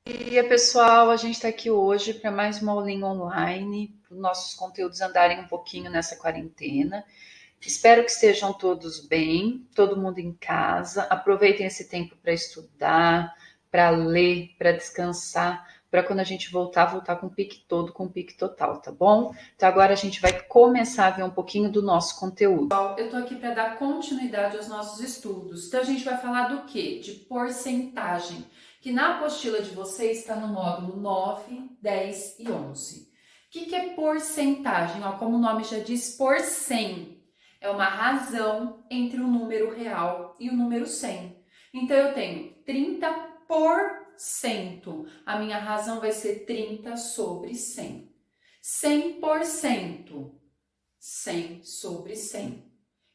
Bom dia, pessoal. A gente está aqui hoje para mais uma aulinha online, para os nossos conteúdos andarem um pouquinho nessa quarentena. Espero que estejam todos bem, todo mundo em casa. Aproveitem esse tempo para estudar, para ler, para descansar, para quando a gente voltar com o pique todo, com o pique total, tá bom? Então agora a gente vai começar a ver um pouquinho do nosso conteúdo. Eu estou aqui para dar continuidade aos nossos estudos. Então, a gente vai falar do quê? De porcentagem, que na apostila de vocês está no módulo 9, 10 e 11. O que é porcentagem? Ó, como o nome já diz, por 100. É uma razão entre o número real e o número 100. Então, eu tenho 30%. A minha razão vai ser 30 sobre 100. 100%. 100 sobre 100.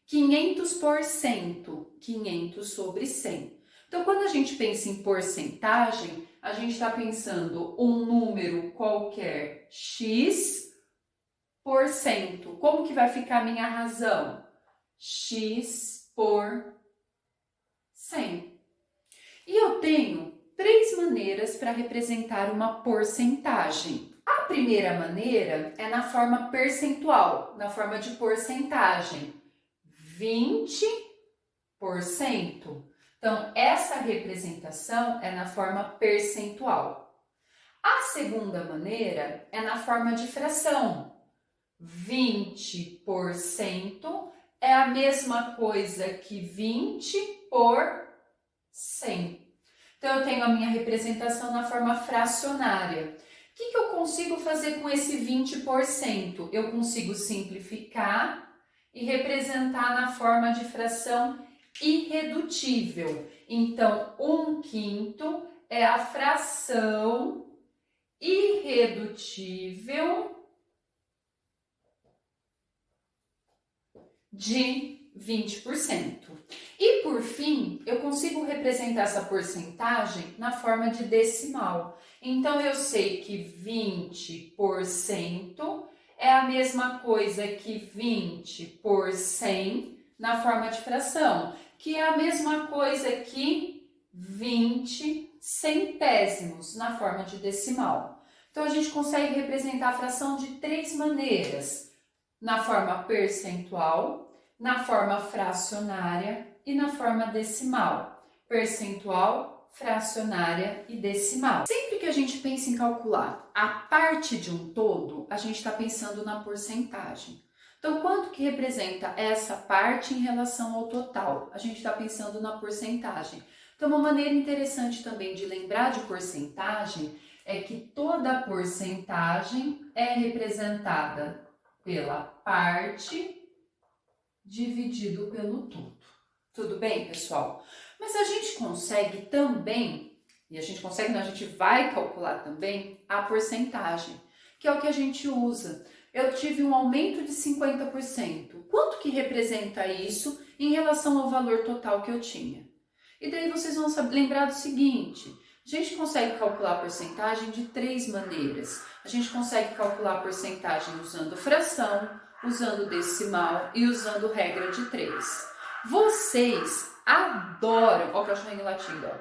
500%, 500 sobre 100. Então, quando a gente pensa em porcentagem, a gente está pensando um número qualquer, X por cento. Como que vai ficar a minha razão? X por 100. E eu tenho três maneiras para representar uma porcentagem. A primeira maneira é na forma percentual, na forma de porcentagem. 20%. Então, essa representação é na forma percentual. A segunda maneira é na forma de fração. 20% é a mesma coisa que 20 por 100. Então, eu tenho a minha representação na forma fracionária. O que eu consigo fazer com esse 20%? Eu consigo simplificar e representar na forma de fração irredutível. Então, 1/5 é a fração irredutível de 20%. E por fim, eu consigo representar essa porcentagem na forma de decimal. Então, eu sei que 20% é a mesma coisa que 20 por 100 na forma de fração, que é a mesma coisa que 20 centésimos na forma de decimal. Então, a gente consegue representar a fração de três maneiras: na forma percentual, na forma fracionária e na forma decimal. Percentual, fracionária e decimal. Sempre que a gente pensa em calcular a parte de um todo, a gente está pensando na porcentagem. Então, quanto que representa essa parte em relação ao total? A gente está pensando na porcentagem. Então, uma maneira interessante também de lembrar de porcentagem é que toda porcentagem é representada pela parte dividido pelo todo. Tudo bem, pessoal? Mas a gente consegue também, e a gente consegue, não, a gente vai calcular também a porcentagem, que é o que a gente usa. Eu tive um aumento de 50%. Quanto que representa isso em relação ao valor total que eu tinha? E daí vocês vão lembrar do seguinte: a gente consegue calcular a porcentagem de três maneiras. A gente consegue calcular a porcentagem usando fração, usando decimal e usando regra de 3. Vocês adoram, ó o cachorrinho latindo, ó.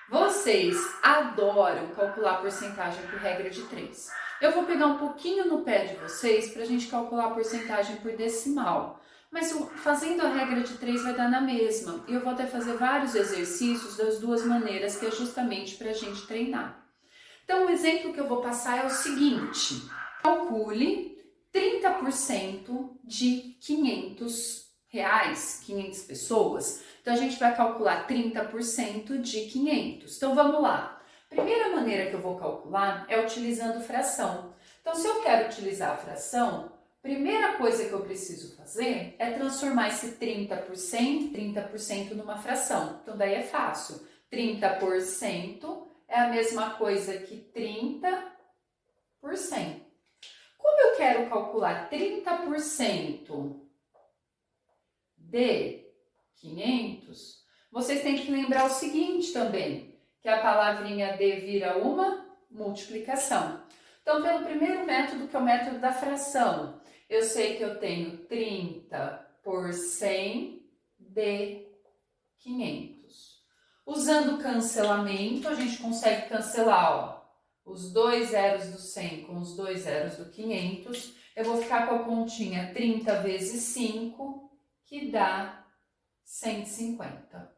Vocês adoram calcular a porcentagem por regra de 3. Eu vou pegar um pouquinho no pé de vocês para a gente calcular a porcentagem por decimal. Mas fazendo a regra de 3 vai dar na mesma. E eu vou até fazer vários exercícios das duas maneiras, que é justamente para a gente treinar. Então, o exemplo que eu vou passar é o seguinte: calcule 30% de 500 reais, 500 pessoas. Então, a gente vai calcular 30% de 500. Então, vamos lá. Primeira maneira que eu vou calcular é utilizando fração. Então, se eu quero utilizar a fração, primeira coisa que eu preciso fazer é transformar esse 30% numa fração. Então, daí é fácil. 30% é a mesma coisa que 30%. Como eu quero calcular 30% de 500, vocês têm que lembrar o seguinte também, que a palavrinha de vira uma multiplicação. Então, pelo primeiro método, que é o método da fração, eu sei que eu tenho 30 por 100 de 500. Usando cancelamento, a gente consegue cancelar, ó, os 2 zeros do 100 com os 2 zeros do 500. Eu vou ficar com a continha 30 vezes 5, que dá 150.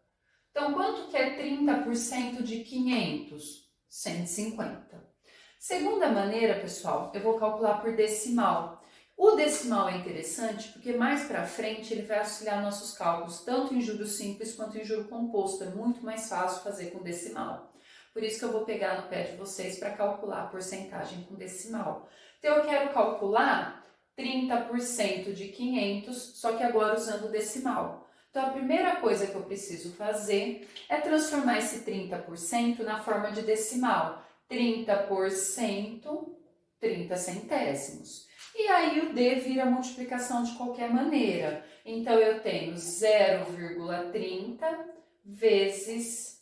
Então, quanto que é 30% de 500? 150. Segunda maneira, pessoal, eu vou calcular por decimal. O decimal é interessante porque mais para frente ele vai auxiliar nossos cálculos, tanto em juros simples quanto em juro composto. É muito mais fácil fazer com decimal. Por isso que eu vou pegar no pé de vocês para calcular a porcentagem com decimal. Então, eu quero calcular 30% de 500, só que agora usando o decimal. Então, a primeira coisa que eu preciso fazer é transformar esse 30% na forma de decimal. 30%, 30 centésimos. E aí o D vira multiplicação de qualquer maneira. Então, eu tenho 0,30 vezes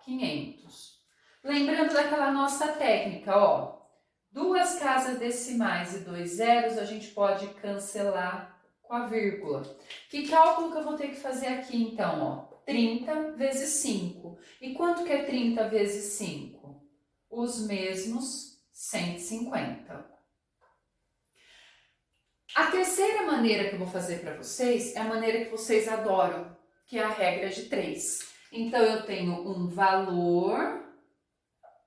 500. Lembrando daquela nossa técnica, ó. 2 casas decimais e 2 zeros, a gente pode cancelar com a vírgula. Que cálculo que eu vou ter que fazer aqui, então, ó? 30 vezes 5. E quanto que é 30 vezes 5? Os mesmos 150. A terceira maneira que eu vou fazer para vocês é a maneira que vocês adoram, que é a regra de 3. Então, eu tenho um valor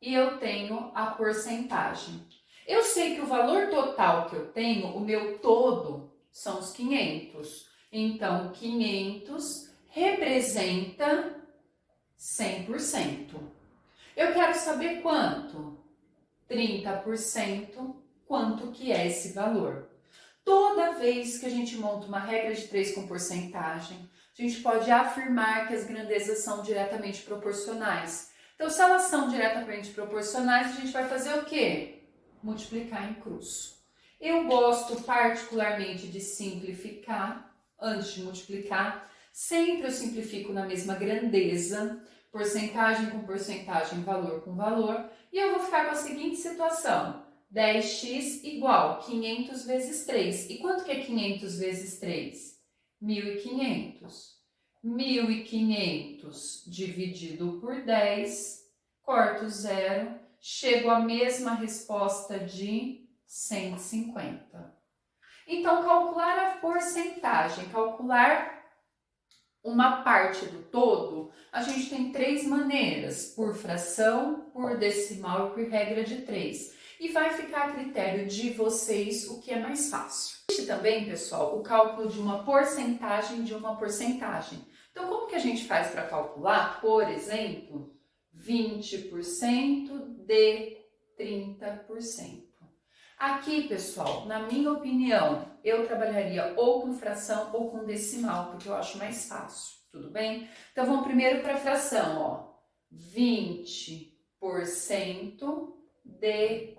e eu tenho a porcentagem. Eu sei que o valor total que eu tenho, o meu todo, são os 500. Então, 500 representa 100%. Eu quero saber quanto? 30%, quanto que é esse valor. Toda vez que a gente monta uma regra de 3 com porcentagem, a gente pode afirmar que as grandezas são diretamente proporcionais. Então, se elas são diretamente proporcionais, a gente vai fazer o quê? Multiplicar em cruz. Eu gosto particularmente de simplificar antes de multiplicar. Sempre eu simplifico na mesma grandeza, porcentagem com porcentagem, valor com valor. E eu vou ficar com a seguinte situação. 10x igual 500 vezes 3. E quanto que é 500 vezes 3? 1.500. 1.500 dividido por 10, corto zero, chego à mesma resposta de 150. Então, calcular a porcentagem, calcular uma parte do todo, a gente tem 3 maneiras, por fração, por decimal e por regra de 3. E vai ficar a critério de vocês o que é mais fácil. Existe também, pessoal, o cálculo de uma porcentagem de uma porcentagem. Então, como que a gente faz para calcular, por exemplo, 20% de 30%? Aqui, pessoal, na minha opinião, eu trabalharia ou com fração ou com decimal, porque eu acho mais fácil, tudo bem? Então, vamos primeiro para a fração, ó. 20% de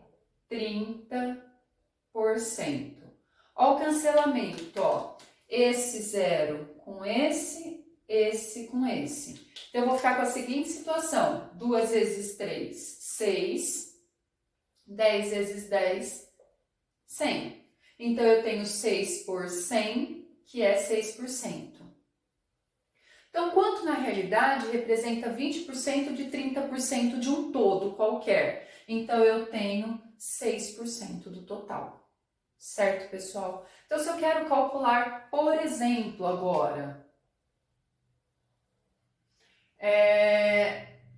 30%. Ó o cancelamento, ó. Esse zero com esse com esse. Então, eu vou ficar com a seguinte situação. 2 vezes 3, 6. 10 vezes 10, 100. Então, eu tenho 6 por 100, que é 6%. Então, quanto na realidade representa 20% de 30% de um todo qualquer? Então, eu tenho 6% do total. Certo, pessoal? Então, se eu quero calcular, por exemplo, agora,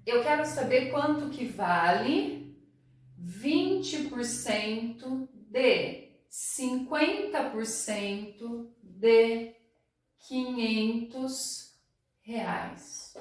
eu quero saber quanto que vale 20% de 50% de 500 reais.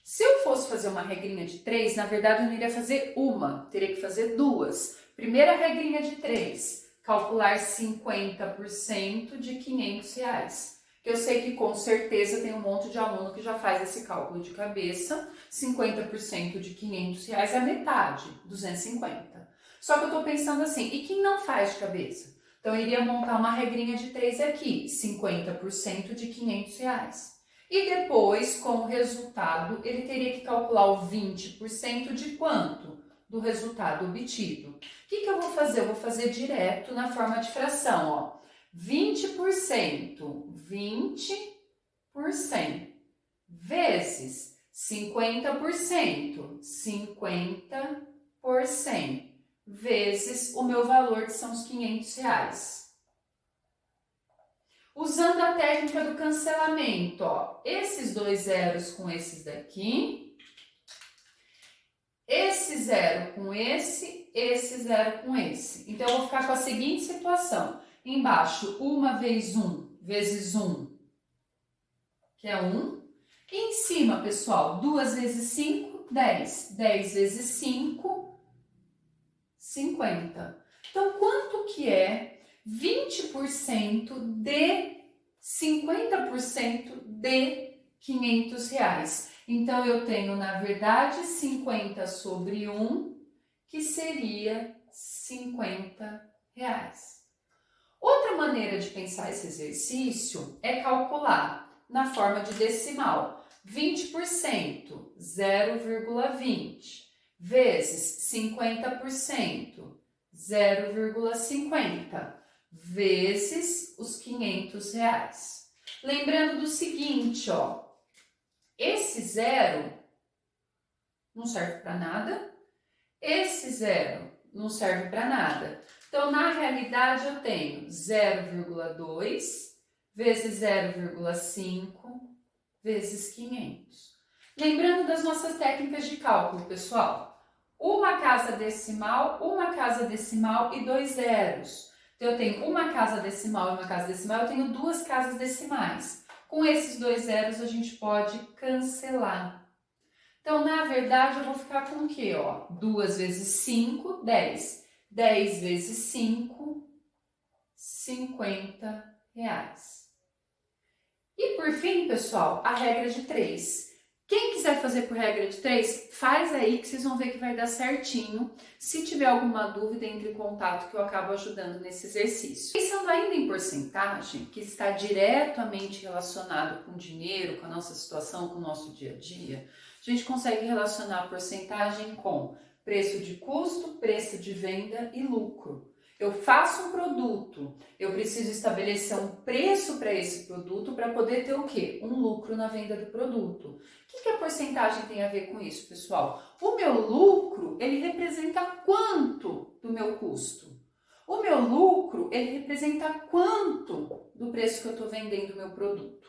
Se eu fosse fazer uma regrinha de 3, na verdade eu não iria fazer uma, teria que fazer 2. Primeira regrinha de 3, calcular 50% de 500 reais. Que eu sei que com certeza tem um monte de aluno que já faz esse cálculo de cabeça. 50% de 500 reais é a metade, 250. Só que eu tô pensando assim, e quem não faz de cabeça? Então eu iria montar uma regrinha de 3 aqui, 50% de 500 reais. E depois, com o resultado, ele teria que calcular o 20% de quanto? Do resultado obtido. O que eu vou fazer? Eu vou fazer direto na forma de fração, ó. 20%, 20% vezes 50%, 50 por 100, vezes o meu valor, que são os R$ 500. Usando a técnica do cancelamento, ó, esses dois zeros com esses daqui, esse zero com esse zero com esse. Então, eu vou ficar com a seguinte situação. Embaixo, 1 vezes 1 vezes 1, que é 1. E em cima, pessoal, 2 vezes 5, 10. 10 vezes 5, 50. Então, quanto que é 20% de 50% de R$ 500? Então, eu tenho, na verdade, 50 sobre 1, que seria R$ 50. Outra maneira de pensar esse exercício é calcular na forma de decimal. 20%, 0,20, vezes 50%, 0,50, vezes os R$ 500. Lembrando do seguinte, ó, esse zero não serve para nada, esse zero não serve para nada. Então, na realidade, eu tenho 0,2 vezes 0,5 vezes 500. Lembrando das nossas técnicas de cálculo, pessoal. Uma casa decimal e 2 zeros. Então, eu tenho uma casa decimal e uma casa decimal, eu tenho duas casas decimais. Com esses 2 zeros, a gente pode cancelar. Então, na verdade, eu vou ficar com o quê? Ó? 2 vezes 5, 10. 10 vezes 5, R$ 50. E por fim, pessoal, a regra de 3. Quem quiser fazer por regra de 3, faz aí que vocês vão ver que vai dar certinho. Se tiver alguma dúvida, entre em contato que eu acabo ajudando nesse exercício. Pensando ainda em porcentagem, que está diretamente relacionado com dinheiro, com a nossa situação, com o nosso dia a dia, a gente consegue relacionar a porcentagem com preço de custo, preço de venda e lucro. Eu faço um produto, eu preciso estabelecer um preço para esse produto para poder ter o quê? Um lucro na venda do produto. O que a porcentagem tem a ver com isso, pessoal? O meu lucro, ele representa quanto do meu custo? O meu lucro, ele representa quanto do preço que eu estou vendendo o meu produto?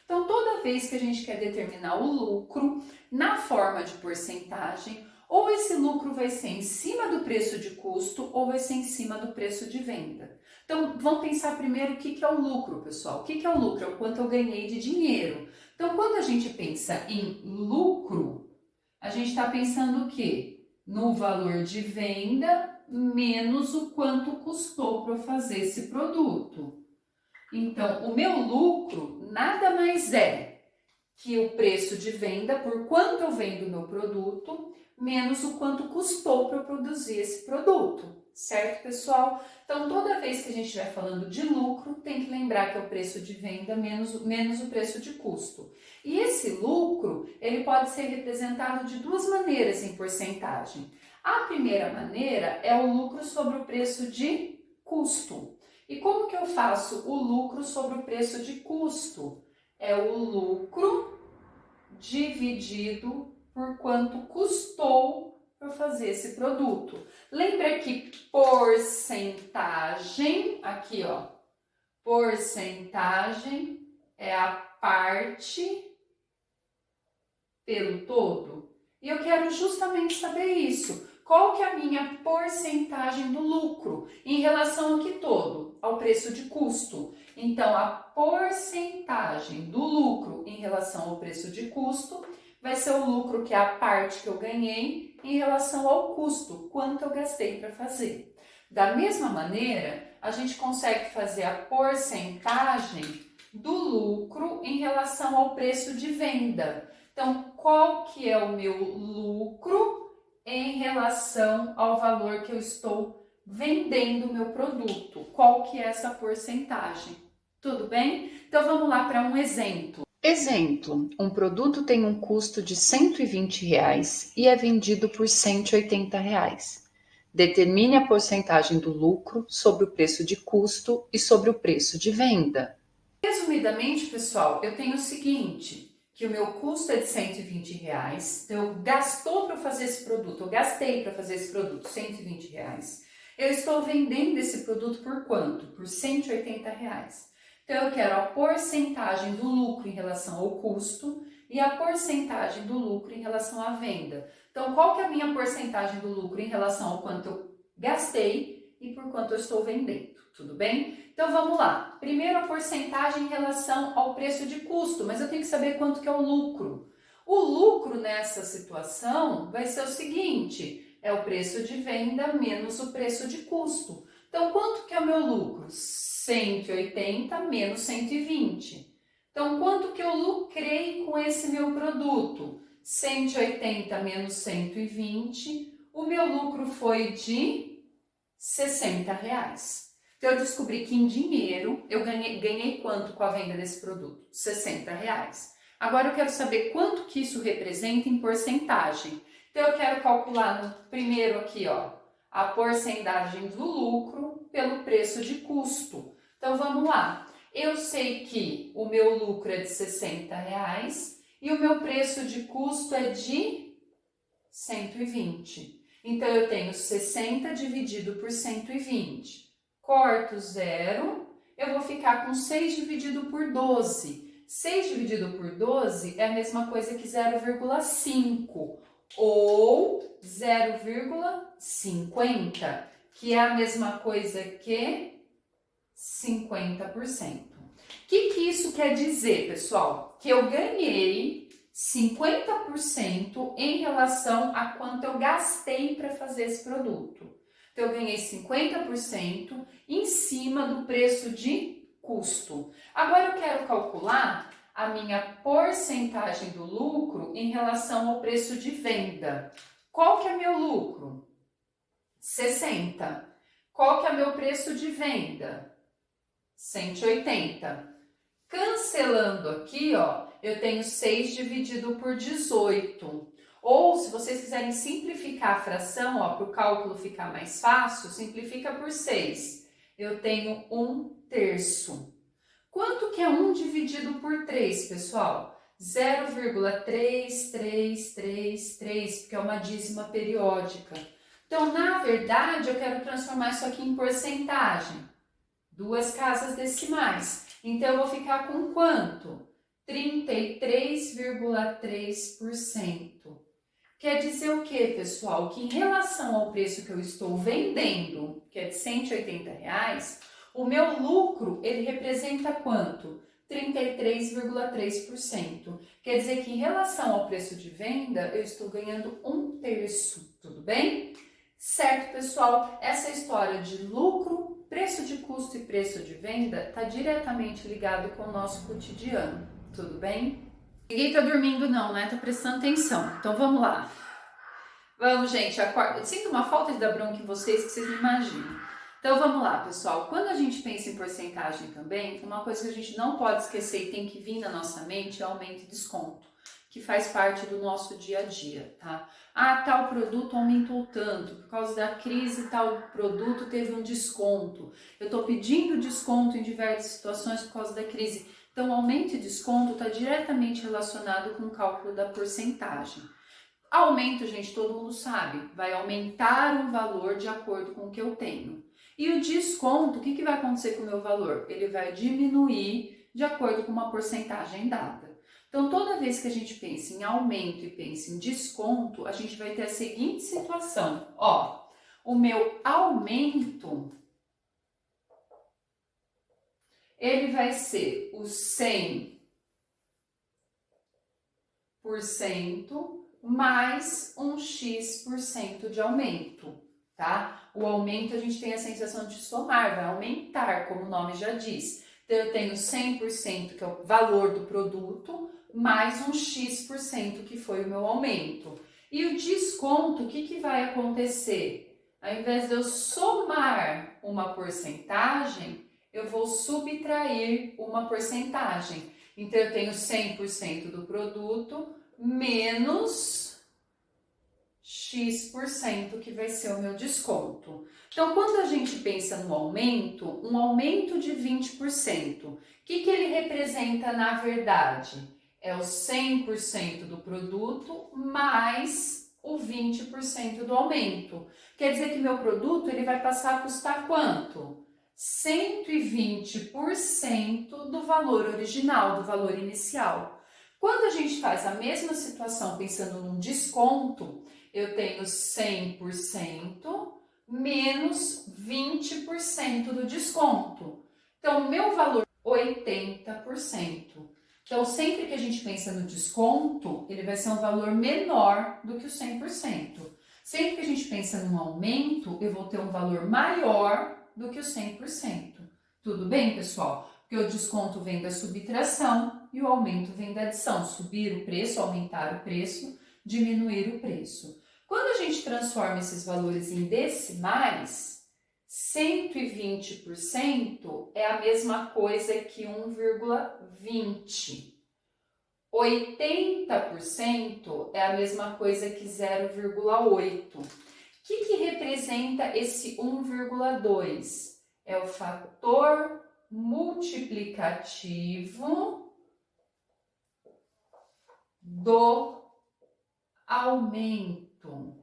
Então, toda vez que a gente quer determinar o lucro na forma de porcentagem, ou esse lucro vai ser em cima do preço de custo ou vai ser em cima do preço de venda. Então, vamos pensar primeiro o que é o lucro, pessoal. O que é o lucro? É o quanto eu ganhei de dinheiro. Então, quando a gente pensa em lucro, a gente está pensando o quê? No valor de venda menos o quanto custou para eu fazer esse produto. Então, o meu lucro nada mais é que o preço de venda por quanto eu vendo o meu produto menos o quanto custou para eu produzir esse produto, certo, pessoal? Então, toda vez que a gente estiver falando de lucro, tem que lembrar que é o preço de venda menos o preço de custo. E esse lucro, ele pode ser representado de duas maneiras em porcentagem. A primeira maneira é o lucro sobre o preço de custo. E como que eu faço o lucro sobre o preço de custo? É o lucro dividido por quanto custou para fazer esse produto. Lembra que porcentagem, aqui ó, porcentagem é a parte pelo todo. E eu quero justamente saber isso. Qual que é a minha porcentagem do lucro em relação ao que todo? Ao preço de custo. Então, a porcentagem do lucro em relação ao preço de custo vai ser o lucro, que é a parte que eu ganhei, em relação ao custo, quanto eu gastei para fazer. Da mesma maneira, a gente consegue fazer a porcentagem do lucro em relação ao preço de venda. Então, qual que é o meu lucro em relação ao valor que eu estou vendendo o meu produto? Qual que é essa porcentagem? Tudo bem? Então, vamos lá para um exemplo. Exemplo, um produto tem um custo de R$ 120 e é vendido por R$ 180. Determine a porcentagem do lucro sobre o preço de custo e sobre o preço de venda. Resumidamente, pessoal, eu tenho o seguinte, que o meu custo é de R$ 120, então eu gastou para fazer esse produto, eu gastei para fazer esse produto R$ 120. Eu estou vendendo esse produto por quanto? Por R$ 180. Então eu quero a porcentagem do lucro em relação ao custo e a porcentagem do lucro em relação à venda. Então qual que é a minha porcentagem do lucro em relação ao quanto eu gastei e por quanto eu estou vendendo, tudo bem? Então vamos lá. Primeiro a porcentagem em relação ao preço de custo, mas eu tenho que saber quanto que é o lucro. O lucro nessa situação vai ser o seguinte, é o preço de venda menos o preço de custo. Então quanto que é o meu lucro? 180 menos 120. Então quanto que eu lucrei com esse meu produto? 180 menos 120, o meu lucro foi de R$ 60. Então, eu descobri que em dinheiro eu ganhei quanto com a venda desse produto? R$ 60. Agora eu quero saber quanto que isso representa em porcentagem. Então, eu quero calcular no primeiro aqui, ó, a porcentagem do lucro pelo preço de custo. Então, vamos lá. Eu sei que o meu lucro é de R$ 60 e o meu preço de custo é de 120. Então, eu tenho 60 dividido por 120. Corto zero, eu vou ficar com 6 dividido por 12. 6 dividido por 12 é a mesma coisa que 0,5 ou 0,50, que é a mesma coisa que 50%. O que isso quer dizer, pessoal? Que eu ganhei 50% em relação a quanto eu gastei para fazer esse produto. Então, eu ganhei 50% em cima do preço de custo. Agora, eu quero calcular a minha porcentagem do lucro em relação ao preço de venda. Qual que é meu lucro? 60. Qual que é meu preço de venda? 180. Cancelando aqui, ó, eu tenho 6 dividido por 18. Ou, se vocês quiserem simplificar a fração, para o cálculo ficar mais fácil, simplifica por 6. Eu tenho 1/3. Quanto que é 1 dividido por 3, pessoal? 0,3333, porque é uma dízima periódica. Então, na verdade, eu quero transformar isso aqui em porcentagem. 2 casas decimais. Então, eu vou ficar com quanto? 33,3%. Quer dizer o que, pessoal? Que em relação ao preço que eu estou vendendo, que é de R$ 180, o meu lucro, ele representa quanto? 33,3%. Quer dizer que em relação ao preço de venda, eu estou ganhando 1/3, tudo bem? Certo, pessoal? Essa história de lucro, preço de custo e preço de venda está diretamente ligado com o nosso cotidiano, tudo bem? Ninguém tá dormindo não, né? Tá prestando atenção. Então vamos lá. Vamos, gente. Eu sinto uma falta de dar bronca em vocês que vocês não imaginam. Então vamos lá, pessoal. Quando a gente pensa em porcentagem também, uma coisa que a gente não pode esquecer e tem que vir na nossa mente é aumento e desconto, que faz parte do nosso dia a dia, tá? Tal produto aumentou tanto, por causa da crise tal produto teve um desconto. Eu tô pedindo desconto em diversas situações por causa da crise. Então, aumento e desconto está diretamente relacionado com o cálculo da porcentagem. Aumento, gente, todo mundo sabe, vai aumentar o valor de acordo com o que eu tenho. E o desconto, o que vai acontecer com o meu valor? Ele vai diminuir de acordo com uma porcentagem dada. Então, toda vez que a gente pensa em aumento e pensa em desconto, a gente vai ter a seguinte situação. Ó, o meu aumento, ele vai ser o 100% mais um X% de aumento, tá? O aumento a gente tem a sensação de somar, vai aumentar, como o nome já diz. Então, eu tenho 100%, que é o valor do produto, mais um X% que foi o meu aumento. E o desconto, o que vai acontecer? Ao invés de eu somar uma porcentagem, eu vou subtrair uma porcentagem. Então, eu tenho 100% do produto menos X%, que vai ser o meu desconto. Então, quando a gente pensa no aumento, um aumento de 20%, o que ele representa na verdade? É o 100% do produto mais o 20% do aumento. Quer dizer que meu produto ele vai passar a custar quanto? 120% do valor original, do valor inicial. Quando a gente faz a mesma situação pensando num desconto, eu tenho 100% menos 20% do desconto. Então, meu valor é 80%. Então, sempre que a gente pensa no desconto, ele vai ser um valor menor do que o 100%. Sempre que a gente pensa num aumento, eu vou ter um valor maior do que o 100%. Tudo bem, pessoal? Porque o desconto vem da subtração e o aumento vem da adição. Subir o preço, aumentar o preço, diminuir o preço. Quando a gente transforma esses valores em decimais, 120% é a mesma coisa que 1,20. 80% é a mesma coisa que 0,8. O que representa esse 1,2? É o fator multiplicativo do aumento.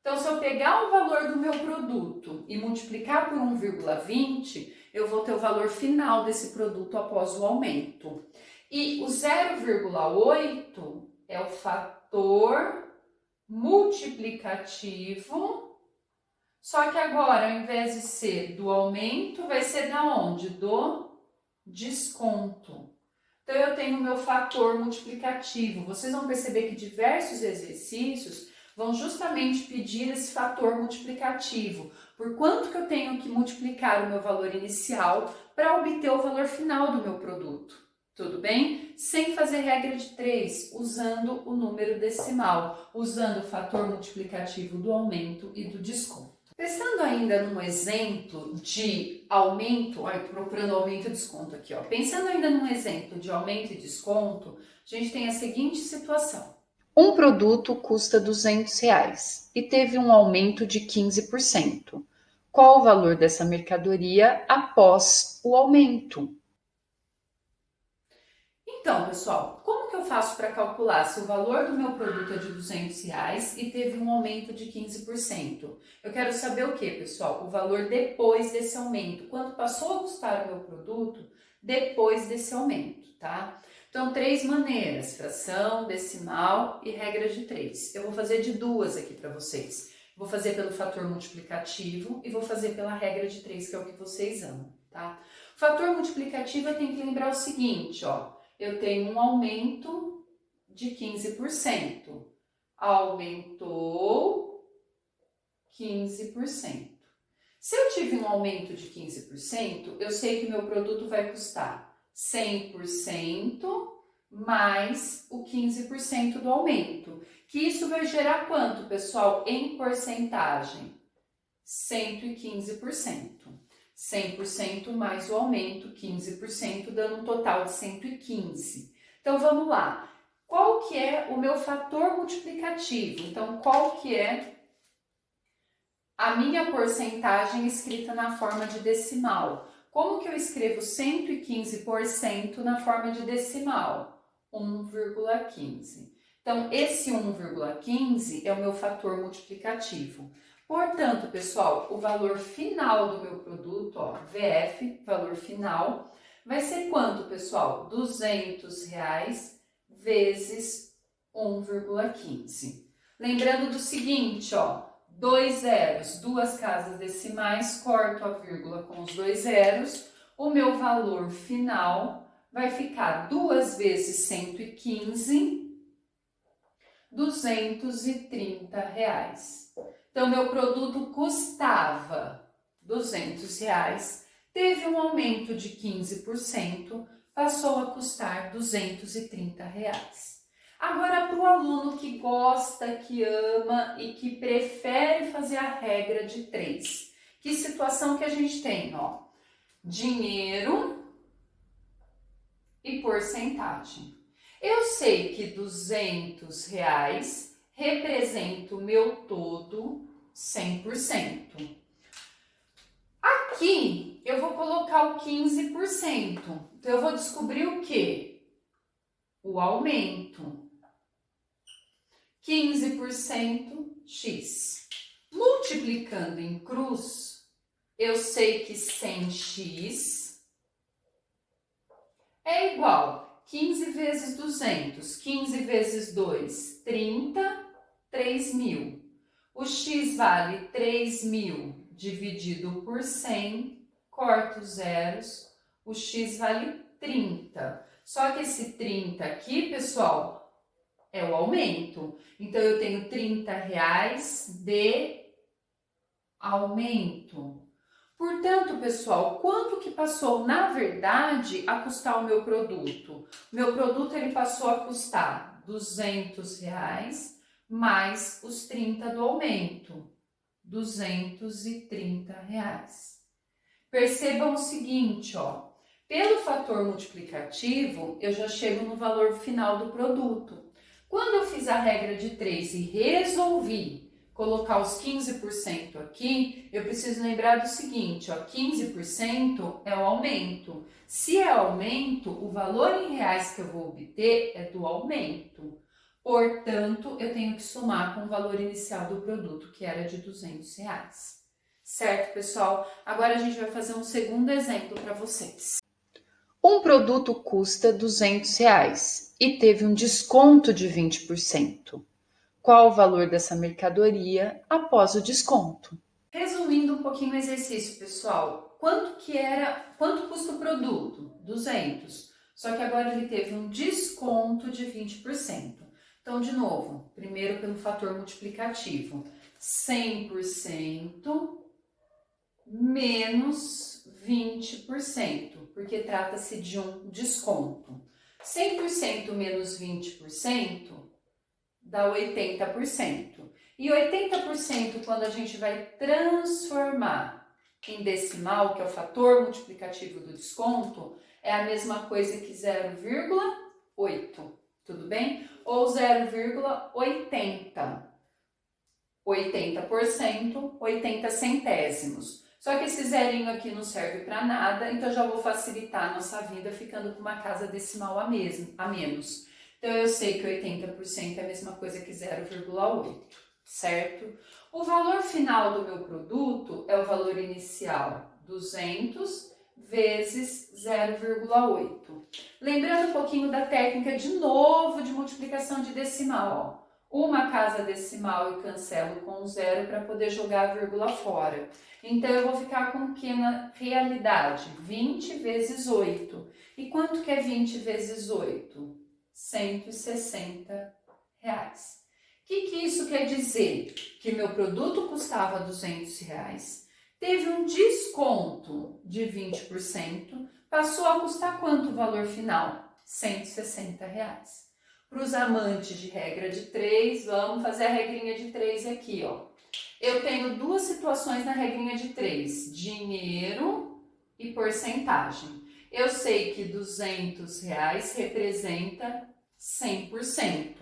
Então, se eu pegar o valor do meu produto e multiplicar por 1,20, eu vou ter o valor final desse produto após o aumento. E o 0,8 é o fator multiplicativo, só que agora, ao invés de ser do aumento, vai ser da onde? Do desconto. Então, eu tenho o meu fator multiplicativo. Vocês vão perceber que diversos exercícios vão justamente pedir esse fator multiplicativo. Por quanto que eu tenho que multiplicar o meu valor inicial para obter o valor final do meu produto. Tudo bem? Sem fazer regra de 3, usando o número decimal, usando o fator multiplicativo do aumento e do desconto. Pensando ainda num exemplo de aumento, procurando aumento e desconto aqui, ó. Pensando ainda num exemplo de aumento e desconto, a gente tem a seguinte situação. Um produto custa R$ 200 e teve um aumento de 15%. Qual o valor dessa mercadoria após o aumento? Então, pessoal, como que eu faço para calcular se o valor do meu produto é de R$ 200 e teve um aumento de 15%? Eu quero saber o que, pessoal? O valor depois desse aumento. Quanto passou a custar o meu produto depois desse aumento, tá? Então, 3 maneiras: fração, decimal e regra de 3. Eu vou fazer de 2 aqui para vocês. Vou fazer pelo fator multiplicativo e vou fazer pela regra de 3, que é o que vocês amam, tá? O fator multiplicativo eu tenho que lembrar o seguinte, ó. Eu tenho um aumento de 15%. Aumentou 15%. Se eu tive um aumento de 15%, eu sei que meu produto vai custar 100% mais o 15% do aumento. Que isso vai gerar quanto, pessoal, em porcentagem? 115%. 100% mais o aumento, 15%, dando um total de 115%. Então, vamos lá. Qual que é o meu fator multiplicativo? Então, qual que é a minha porcentagem escrita na forma de decimal? Como que eu escrevo 115% na forma de decimal? 1,15. Então, esse 1,15 é o meu fator multiplicativo. Portanto, pessoal, o valor final do meu produto, ó, VF, valor final, vai ser quanto, pessoal? R$200 vezes 1,15. Lembrando do seguinte, ó, 2 zeros, 2 casas decimais, corto a vírgula com os 2 zeros, o meu valor final vai ficar 2 vezes 115, R$230. Então, meu produto custava R$200, teve um aumento de 15%, passou a custar R$230. Agora, para o aluno que gosta, que ama e que prefere fazer a regra de 3, que situação que a gente tem, ó? Dinheiro e porcentagem. Eu sei que R$200 representa o meu todo 100%. Aqui eu vou colocar o 15%. Então eu vou descobrir o quê? o aumento. 15% X. Multiplicando em cruz, eu sei que 100x é igual 15 vezes 200, 15 vezes 2, 30, 3.000. O x vale 3.000 dividido por 100, corto zeros, o x vale 30. Só que esse 30 aqui, pessoal, é o aumento. Então, eu tenho R$30 de aumento. Portanto, pessoal, quanto que passou, na verdade, a custar o meu produto? O meu produto ele passou a custar R$200 mais os 30 do aumento. R$230. Percebam o seguinte, ó. Pelo fator multiplicativo, eu já chego no valor final do produto. Quando eu fiz a regra de 3 e resolvi colocar os 15% aqui, eu preciso lembrar do seguinte, ó, 15% é o aumento. Se é aumento, o valor em reais que eu vou obter é do aumento. Portanto, eu tenho que somar com o valor inicial do produto, que era de R$200. Certo, pessoal? Agora a gente vai fazer um segundo exemplo para vocês. Um produto custa R$200 e teve um desconto de 20%. Qual o valor dessa mercadoria após o desconto? Resumindo um pouquinho o exercício, pessoal, quanto custa o produto? 200. Só que agora ele teve um desconto de 20%. Então, de novo, primeiro pelo fator multiplicativo, 100% menos 20%, porque trata-se de um desconto. 100% menos 20% dá 80%. E 80%, quando a gente vai transformar em decimal, que é o fator multiplicativo do desconto, é a mesma coisa que 0,8, tudo bem? Ou 0,80. 80%, 80 centésimos. Só que esse zerinho aqui não serve para nada, então já vou facilitar a nossa vida ficando com uma casa decimal a menos. Então, eu sei que 80% é a mesma coisa que 0,8, certo? O valor final do meu produto é o valor inicial, 200 vezes 0,8. Lembrando um pouquinho da técnica, de novo, de multiplicação de decimal, ó. Uma casa decimal eu cancelo com 0 para poder jogar a vírgula fora. Então, eu vou ficar com o que na realidade? 20 vezes 8. E quanto que é 20 vezes 8? R$160. O que isso quer dizer? Que meu produto custava R$200, teve um desconto de 20%, passou a custar quanto o valor final? R$160. Para os amantes de regra de 3, vamos fazer a regrinha de 3 aqui, ó. Eu tenho duas situações na regrinha de 3, dinheiro e porcentagem. Eu sei que R$200 representa 100%.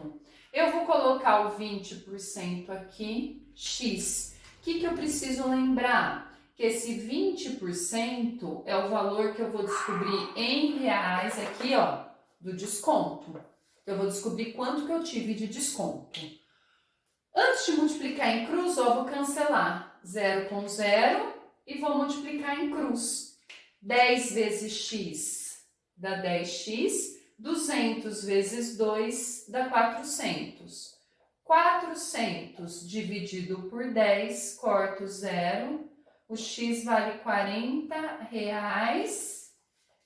Eu vou colocar o 20% aqui, X. O que eu preciso lembrar? Que esse 20% é o valor que eu vou descobrir em reais aqui, ó, do desconto. Eu vou descobrir quanto que eu tive de desconto. Antes de multiplicar em cruz, ó, vou cancelar 0 com 0 e vou multiplicar em cruz. 10 vezes x dá 10x, 200 vezes 2 dá 400. 400 dividido por 10, corto 0, o x vale R$40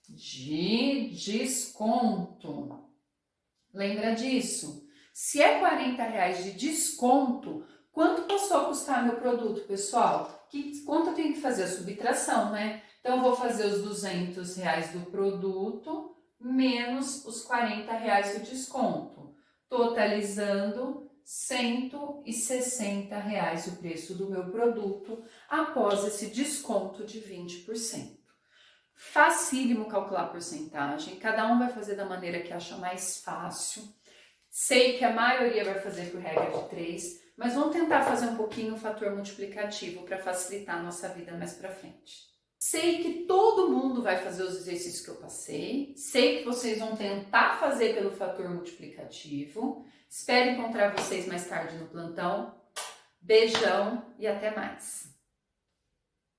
de desconto. Lembra disso? Se é R$40 de desconto, quanto passou a custar meu produto, pessoal? Quanto eu tenho que fazer? A subtração, né? Então, eu vou fazer os R$200 do produto menos os R$40 do desconto, totalizando R$160 o preço do meu produto após esse desconto de 20%. Facílimo calcular a porcentagem, cada um vai fazer da maneira que acha mais fácil. Sei que a maioria vai fazer por regra de 3, mas vamos tentar fazer um pouquinho o fator multiplicativo para facilitar a nossa vida mais para frente. Sei que todo mundo vai fazer os exercícios que eu passei. Sei que vocês vão tentar fazer pelo fator multiplicativo. Espero encontrar vocês mais tarde no plantão. Beijão e até mais!